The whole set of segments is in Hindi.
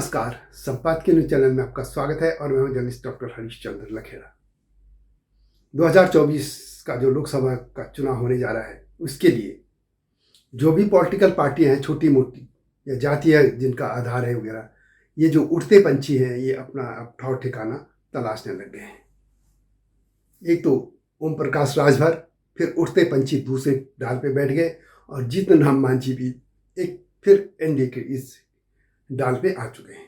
नमस्कार, संपादकीय न्यूज चैनल में आपका स्वागत है और मैं हूं जर्नलिस्ट डॉक्टर हरीशचंद्र लखेड़ा। 2024 का जो लोकसभा का चुनाव होने जा रहा है, उसके लिए जो भी पॉलिटिकल पार्टियां हैं, छोटी मोटी या जातीय जिनका आधार है वगैरह, ये जो उड़ते पंछी हैं, ये अपना अब ठौर ठिकाना तलाशने लग गए हैं। एक तो ओम प्रकाश राजभर, फिर उड़ते पंछी दूसरे डाल पे बैठ गए और जीतन राम मांझी भी एक फिर एनडीए के इस डाल पे आ चुके हैं।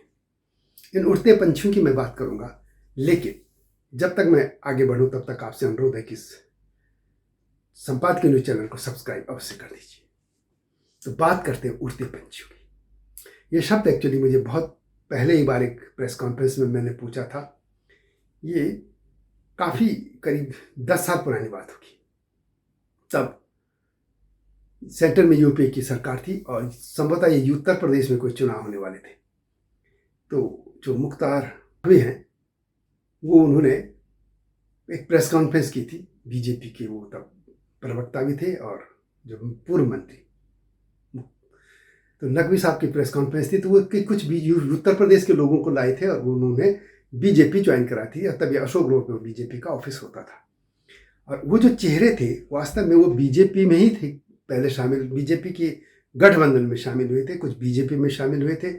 इन उड़ते पंछियों की मैं बात करूंगा, लेकिन जब तक मैं आगे बढ़ूं तब तक आपसे अनुरोध है कि इस संपादकीय न्यूज चैनल को सब्सक्राइब अवश्य कर दीजिए। तो बात करते हैं उड़ते पंछियों की। ये शब्द एक्चुअली मुझे बहुत पहले ही बार एक प्रेस कॉन्फ्रेंस में मैंने पूछा था। ये काफ़ी करीब 10 साल पुरानी बात होगी। तब सेंटर में यूपी की सरकार थी और संभवतः ये उत्तर प्रदेश में कोई चुनाव होने वाले थे। तो जो मुख्तार हुए हैं वो उन्होंने एक प्रेस कॉन्फ्रेंस की थी। बीजेपी के वो तब प्रवक्ता भी थे और जो पूर्व मंत्री, तो नकवी साहब की प्रेस कॉन्फ्रेंस थी। तो वो कुछ भी उत्तर प्रदेश के लोगों को लाए थे और उन्होंने बीजेपी ज्वाइन करा थी। और तब ये अशोक रोड में बीजेपी का ऑफिस होता था। और वो जो चेहरे थे वास्तव में वो बीजेपी में ही थे, पहले शामिल बीजेपी के गठबंधन में शामिल हुए थे, कुछ बीजेपी में शामिल हुए थे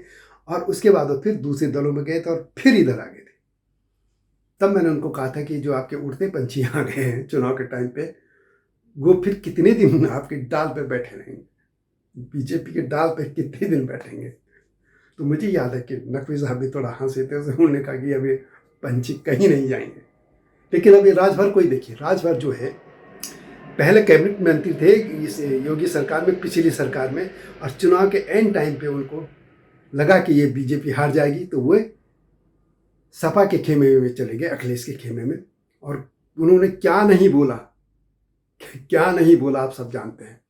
और उसके बाद वो फिर दूसरे दलों में गए थे और फिर इधर आ गए थे। तब मैंने उनको कहा था कि जो आपके उड़ते पंछी आ गए हैं चुनाव के टाइम पे, वो फिर कितने दिन आपके डाल पे बैठे रहेंगे, बीजेपी के डाल पे कितने दिन बैठेंगे। तो मुझे याद है कि नकवी साहब भी थोड़ा हंसे थे। उन्होंने कहा कि अभी पंछी कहीं नहीं जाएंगे। लेकिन अभी राजभर को ही देखिए। राजभर जो है पहले कैबिनेट मंत्री थे इस योगी सरकार में, पिछली सरकार में, और चुनाव के एंड टाइम पे उनको लगा कि ये बीजेपी हार जाएगी तो वो सपा के खेमे में चले गए, अखिलेश के खेमे में। और उन्होंने क्या नहीं बोला आप सब जानते हैं।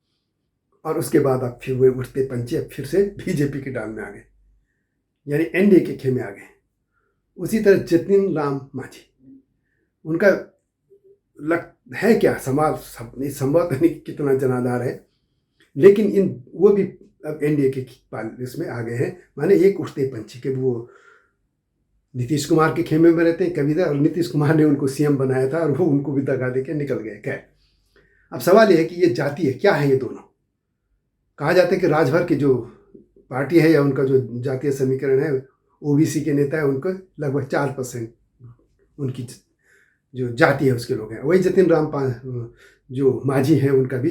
और उसके बाद अब फिर वो उड़ते पंछी अब फिर से बीजेपी के डाल में आ गए, यानी एनडीए के खेमे आ गए। उसी तरह जीतन राम मांझी, उनका है क्या समाज संभवतः नहीं कितना जनाधार है, लेकिन वो भी अब एनडीए के इसमें आ गए हैं। माने एक उड़ते पंछी के वो नीतीश कुमार के खेमे में रहते हैं कभी, और नीतीश कुमार ने उनको सीएम बनाया था और वो उनको भी दगा दे के निकल गए। खैर, अब सवाल ये है कि ये जाति है क्या है। ये दोनों कहा जाता है कि राजभर की जो पार्टी है या उनका जो जातीय समीकरण है, ओबीसी के नेता है, उनको लगभग 4% उनकी जो जाति है उसके लोग हैं। वही जतिन राम जो मांझी हैं उनका भी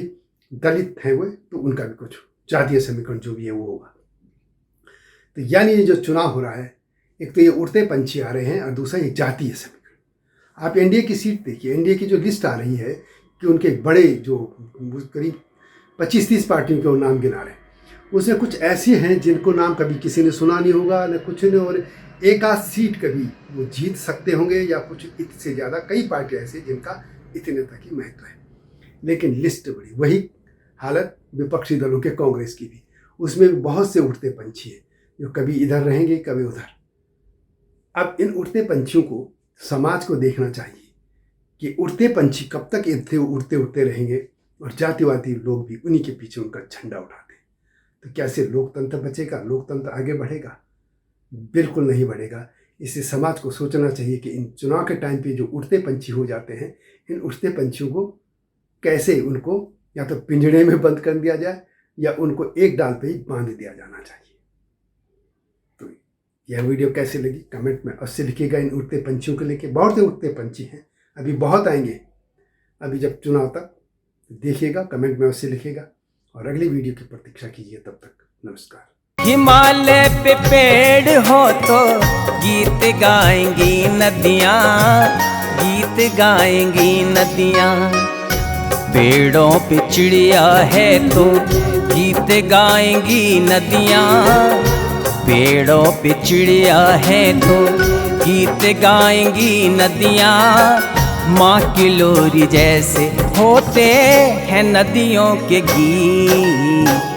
दलित है वो, तो उनका भी कुछ जातीय समीकरण जो भी है वो होगा। तो यानी ये जो चुनाव हो रहा है, एक तो ये उड़ते पंछी आ रहे हैं और दूसरा ये जातीय समीकरण। आप एनडीए की सीट देखिए, एनडीए की जो लिस्ट आ रही है कि उनके बड़े जो करीब 25-30 पार्टियों के नाम गिना रहे हैं, उसमें कुछ ऐसी हैं जिनको नाम कभी किसी ने सुना नहीं होगा, न कुछ नहीं, और एक आध सीट कभी वो जीत सकते होंगे या कुछ इससे ज़्यादा। कई पार्टियाँ ऐसी जिनका इतने तक ही महत्व है, लेकिन लिस्ट बड़ी। वही हालत विपक्षी दलों के कांग्रेस की भी, उसमें भी बहुत से उड़ते पंछी हैं जो कभी इधर रहेंगे कभी उधर। अब इन उड़ते पंछियों को समाज को देखना चाहिए कि उड़ते पंछी कब तक इतने उड़ते रहेंगे और जातिवादी लोग भी उन्हीं के पीछे उनका झंडा उठाते हैं। तो कैसे लोकतंत्र बचेगा, लोकतंत्र आगे बढ़ेगा? बिल्कुल नहीं बढ़ेगा। इससे समाज को सोचना चाहिए कि इन चुनाव के टाइम पे जो उड़ते पंछी हो जाते हैं, इन उड़ते पंछियों को कैसे उनको या तो पिंजड़े में बंद कर दिया जाए या उनको एक डाल पे ही बांध दिया जाना चाहिए। तो यह वीडियो कैसे लगी कमेंट में अवश्य लिखिएगा। इन उड़ते पंछियों को लेके बहुत से उड़ते पंछी हैं, अभी बहुत आएंगे। अभी जब चुनाव तक देखिएगा, कमेंट में अवश्य लिखिएगा और अगली वीडियो की प्रतीक्षा कीजिए। तब तक नमस्कार। हिमालय पे पेड़ हो तो गीत गाएंगी नदियाँ, गीत गाएंगी नदियाँ। पेड़ों पे चिड़िया है तो गीत गाएंगी नदियाँ, पेड़ों पे चिड़िया है तो गीत गाएंगी नदियाँ। माँ की लोरी जैसे होते हैं नदियों के गीत।